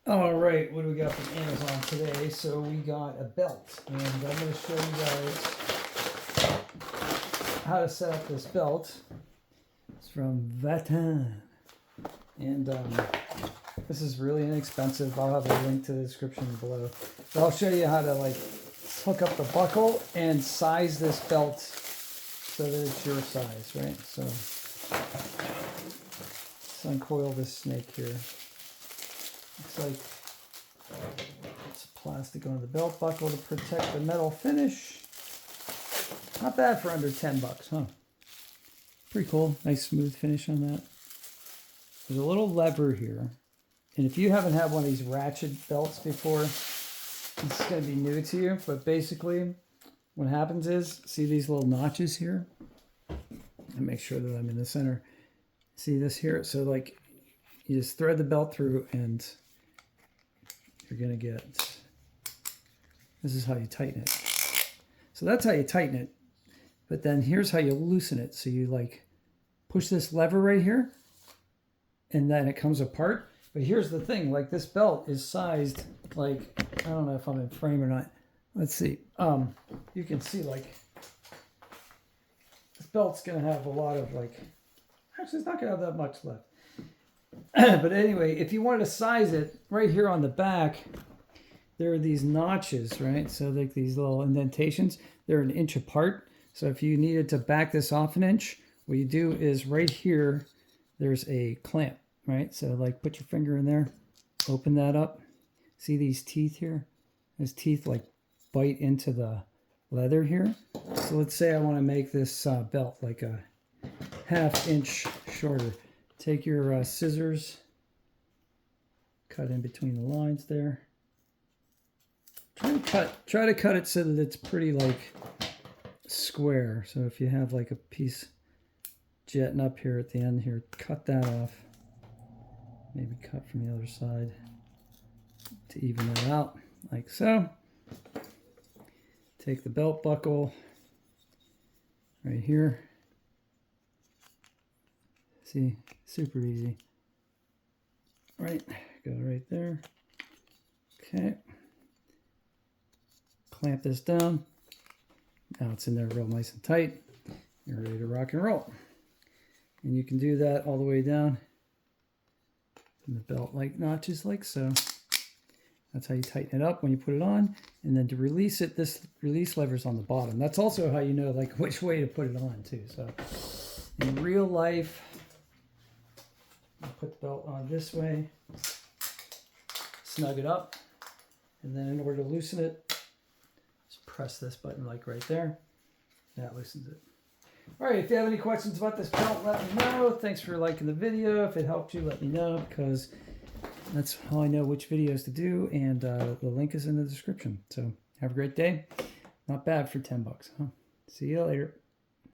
All right, what do we got from Amazon today? So we got a belt, and I'm going to show you guys how to set up this belt. It's from Vatan, and this is really inexpensive. I'll have a link to the description below. But I'll show you how to like hook up the buckle and size this belt so that it's your size, right? So let's uncoil this snake here. Looks like it's plastic on the belt buckle to protect the metal finish. Not bad for under 10 bucks, huh? Pretty cool. Nice smooth finish on that. There's a little lever here. And if you haven't had one of these Ratchet belts before, it's going to be new to you. But basically, what happens is, see these little notches here? And make sure that I'm in the center. See this here? So like, you just thread the belt through and you're going to get, this is how you tighten it. So that's how you tighten it. But then here's how you loosen it. So you like push this lever right here and then it comes apart. But here's the thing, like this belt is sized like, I don't know if I'm in frame or not. Let's see. You can see like this belt's going to have a lot of like, actually it's not going to have that much left. But anyway, if you wanted to size it, right here on the back, there are these notches, right? So like these little indentations, they're an inch apart. So if you needed to back this off an inch, what you do is right here, there's a clamp, right? So like put your finger in there, open that up. See these teeth here? These teeth like bite into the leather here. So let's say I want to make this belt like a ½ inch shorter. Take your scissors, cut in between the lines there. Try to cut it so that it's pretty like square. So if you have like a piece jetting up here at the end here, cut that off. Maybe cut from the other side to even it out, like so. Take the belt buckle right here. See, super easy. Right, go right there. Okay. Clamp this down. Now it's in there real nice and tight. You're ready to rock and roll. And you can do that all the way down. And the belt like notches like so. That's how you tighten it up when you put it on. And then to release it, this release lever's on the bottom. That's also how you know like which way to put it on too. So in real life, you put the belt on this way, snug it up, and then in order to loosen it, just press this button like right there. That loosens it. All right, if you have any questions about this belt, let me know. Thanks for liking the video. If it helped you, let me know, because that's how I know which videos to do, and the link is in the description. So have a great day. Not bad for 10 bucks, huh? See you later.